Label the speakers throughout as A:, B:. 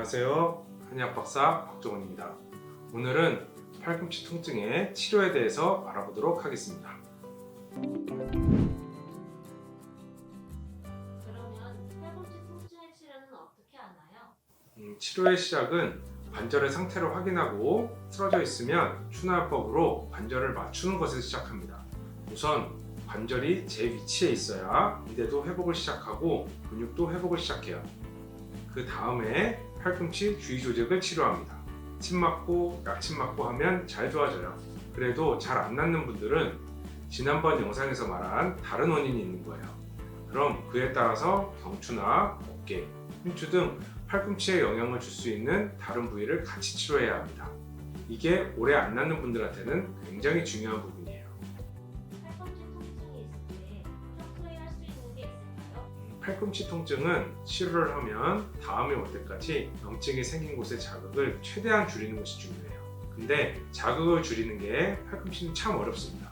A: 안녕하세요. 한의학 박사 박종원입니다. 오늘은 팔꿈치 통증의 치료에 대해서 알아보도록 하겠습니다.
B: 그러면 팔꿈치 통증의 치료는 어떻게 하나요?
A: 치료의 시작은 관절의 상태를 확인하고 쓰러져 있으면 추나요법으로 관절을 맞추는 것에서 시작합니다. 우선 관절이 제 위치에 있어야 인대도 회복을 시작하고 근육도 회복을 시작해요. 그 다음에 팔꿈치 주위 조직을 치료합니다. 침 맞고 약침 맞고 하면 잘 좋아져요. 그래도 잘 안 낫는 분들은 지난번 영상에서 말한 다른 원인이 있는 거예요. 그럼 그에 따라서 경추나 어깨, 흉추 등 팔꿈치에 영향을 줄 수 있는 다른 부위를 같이 치료해야 합니다. 이게 오래 안 낫는 분들한테는 굉장히 중요한 부분이에요.
B: 팔꿈치 통증이 있을 때 평소에 할 수 있는 게 있을까요?
A: 팔꿈치 통증은 치료를 하면 다음에 올 때까지 염증이 생긴 곳의 자극을 최대한 줄이는 것이 중요해요. 근데 자극을 줄이는 게 팔꿈치는 참 어렵습니다.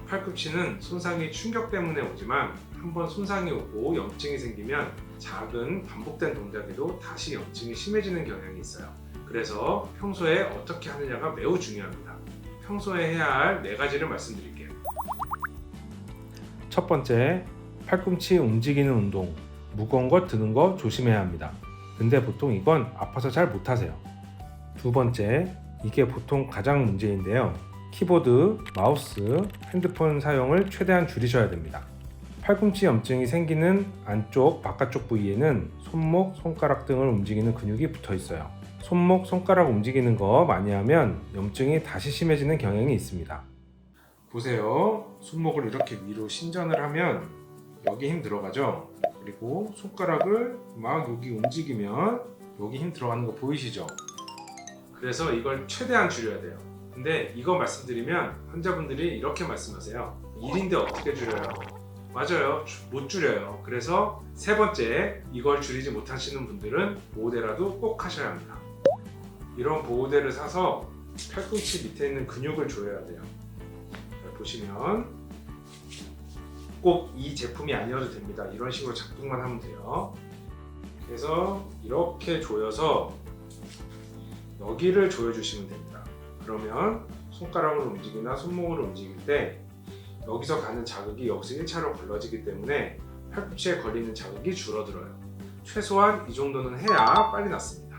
A: 팔꿈치는 손상이 충격 때문에 오지만 한번 손상이 오고 염증이 생기면 작은 반복된 동작에도 다시 염증이 심해지는 경향이 있어요. 그래서 평소에 어떻게 하느냐가 매우 중요합니다. 평소에 해야 할 4가지를 말씀드릴게요. 첫 번째, 팔꿈치 움직이는 운동. 무거운 것 드는 거 조심해야 합니다. 근데 보통 이건 아파서 잘 못하세요. 두 번째, 이게 보통 가장 문제인데요. 키보드, 마우스, 핸드폰 사용을 최대한 줄이셔야 됩니다. 팔꿈치 염증이 생기는 안쪽, 바깥쪽 부위에는 손목, 손가락 등을 움직이는 근육이 붙어 있어요. 손목, 손가락 움직이는 거 많이 하면 염증이 다시 심해지는 경향이 있습니다. 보세요. 손목을 이렇게 위로 신전을 하면 여기 힘 들어가죠? 그리고 손가락을 막 여기 움직이면 여기 힘 들어가는 거 보이시죠? 그래서 이걸 최대한 줄여야 돼요. 근데 이거 말씀드리면 환자분들이 이렇게 말씀하세요. 일인데 어떻게 줄여요? 맞아요. 못 줄여요. 그래서 세 번째, 이걸 줄이지 못하시는 분들은 보호대라도 꼭 하셔야 합니다. 이런 보호대를 사서 팔꿈치 밑에 있는 근육을 조여야 돼요. 자, 보시면 꼭 이 제품이 아니어도 됩니다. 이런 식으로 작동만 하면 돼요. 그래서 이렇게 조여서 여기를 조여주시면 됩니다. 그러면 손가락으로 움직이나 손목으로 움직일 때 여기서 가는 자극이 여기서 1차로 걸러지기 때문에 팔꿈치에 걸리는 자극이 줄어들어요. 최소한 이 정도는 해야 빨리 낫습니다.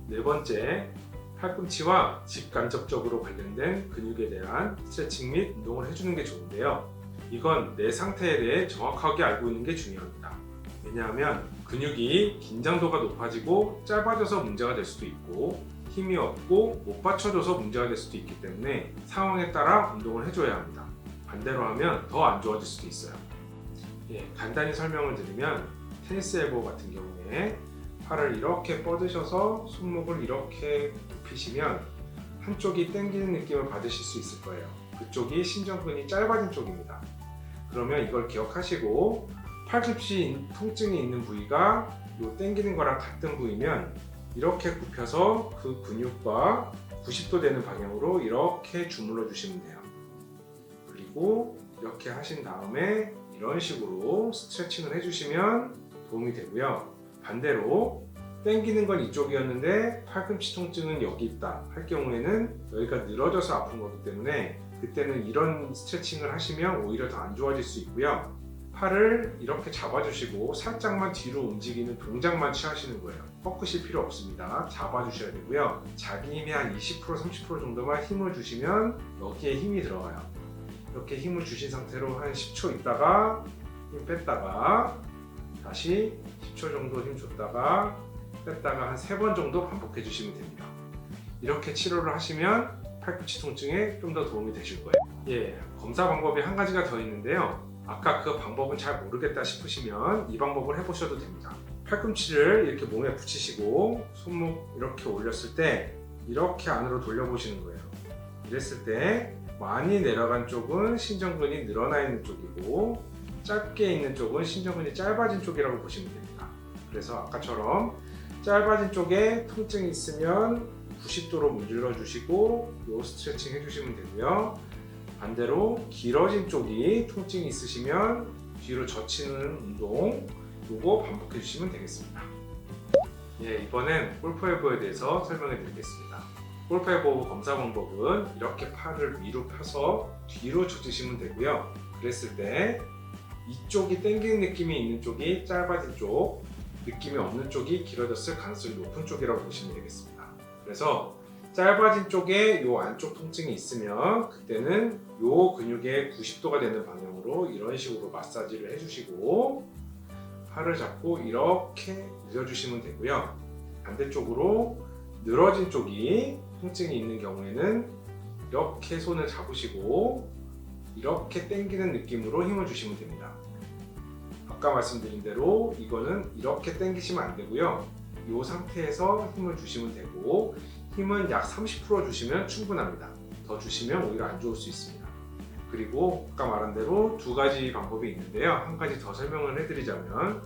A: 네 번째, 팔꿈치와 직간접적으로 관련된 근육에 대한 스트레칭 및 운동을 해주는 게 좋은데요. 이건 내 상태에 대해 정확하게 알고 있는 게 중요합니다. 왜냐하면 근육이 긴장도가 높아지고 짧아져서 문제가 될 수도 있고 힘이 없고 못 받쳐줘서 문제가 될 수도 있기 때문에 상황에 따라 운동을 해줘야 합니다. 반대로 하면 더 안 좋아질 수도 있어요. 간단히 설명을 드리면 테니스 엘보 같은 경우에 팔을 이렇게 뻗으셔서 손목을 이렇게 눕히시면 한쪽이 당기는 느낌을 받으실 수 있을 거예요. 그쪽이 신전근이 짧아진 쪽입니다. 그러면 이걸 기억하시고 팔꿈치 통증이 있는 부위가 이 당기는 거랑 같은 부위면 이렇게 굽혀서 그 근육과 90도 되는 방향으로 이렇게 주물러 주시면 돼요. 그리고 이렇게 하신 다음에 이런 식으로 스트레칭을 해주시면 도움이 되고요. 반대로 당기는 건 이쪽이었는데 팔꿈치 통증은 여기 있다 할 경우에는 여기가 늘어져서 아픈 거기 때문에 그때는 이런 스트레칭을 하시면 오히려 더 안 좋아질 수 있고요. 팔을 이렇게 잡아주시고 살짝만 뒤로 움직이는 동작만 취하시는 거예요. 꺾으실 필요 없습니다. 잡아주셔야 되고요. 자기 힘이 한 20% 30% 정도만 힘을 주시면 여기에 힘이 들어가요. 이렇게 힘을 주신 상태로 한 10초 있다가 힘 뺐다가 다시 10초 정도 힘 줬다가 뺐다가 한 3번 정도 반복해 주시면 됩니다. 이렇게 치료를 하시면 팔꿈치 통증에 좀 더 도움이 되실 거예요. 검사 방법이 한 가지가 더 있는데요. 아까 그 방법은 잘 모르겠다 싶으시면 이 방법을 해보셔도 됩니다. 팔꿈치를 이렇게 몸에 붙이시고 손목 이렇게 올렸을 때 이렇게 안으로 돌려보시는 거예요. 이랬을 때 많이 내려간 쪽은 신전근이 늘어나 있는 쪽이고 짧게 있는 쪽은 신전근이 짧아진 쪽이라고 보시면 됩니다. 그래서 아까처럼 짧아진 쪽에 통증이 있으면 90도로 문질러 주시고 요 스트레칭 해주시면 되고요. 반대로 길어진 쪽이 통증이 있으시면 뒤로 젖히는 운동 요거 반복해 주시면 되겠습니다. 예, 이번엔 골프 엘보에 대해서 설명해 드리겠습니다. 골프 엘보 검사 방법은 이렇게 팔을 위로 펴서 뒤로 젖으시면 되고요. 그랬을 때 이쪽이 당기는 느낌이 있는 쪽이 짧아진 쪽, 느낌이 없는 쪽이 길어졌을 가능성이 높은 쪽이라고 보시면 되겠습니다. 그래서 짧아진 쪽에 이 안쪽 통증이 있으면 그때는 이 근육의 90도가 되는 방향으로 이런 식으로 마사지를 해주시고 팔을 잡고 이렇게 늘려주시면 되고요. 반대쪽으로 늘어진 쪽이 통증이 있는 경우에는 이렇게 손을 잡으시고 이렇게 당기는 느낌으로 힘을 주시면 됩니다. 아까 말씀드린 대로 이거는 이렇게 당기시면 안 되고요. 이 상태에서 힘을 주시면 되고 힘은 약 30% 주시면 충분합니다. 더 주시면 오히려 안 좋을 수 있습니다. 그리고 아까 말한 대로 두 가지 방법이 있는데요. 한 가지 더 설명을 해드리자면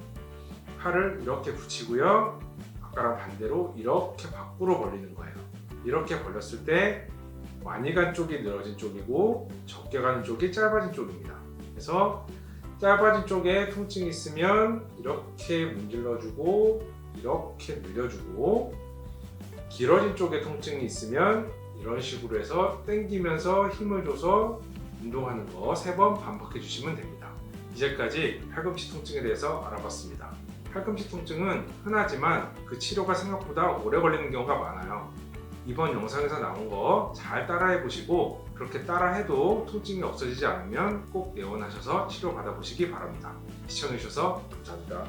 A: 팔을 이렇게 붙이고요. 아까랑 반대로 이렇게 밖으로 벌리는 거예요. 이렇게 벌렸을 때 많이 간 쪽이 늘어진 쪽이고 적게 가는 쪽이 짧아진 쪽입니다. 그래서 짧아진 쪽에 통증이 있으면 이렇게 문질러주고 이렇게 늘려주고 길어진 쪽에 통증이 있으면 이런 식으로 해서 당기면서 힘을 줘서 운동하는 거 3번 반복해 주시면 됩니다. 이제까지 팔꿈치 통증에 대해서 알아봤습니다. 팔꿈치 통증은 흔하지만 그 치료가 생각보다 오래 걸리는 경우가 많아요. 이번 영상에서 나온 거 잘 따라해 보시고 그렇게 따라해도 통증이 없어지지 않으면 꼭 내원하셔서 치료 받아보시기 바랍니다. 시청해 주셔서 감사합니다.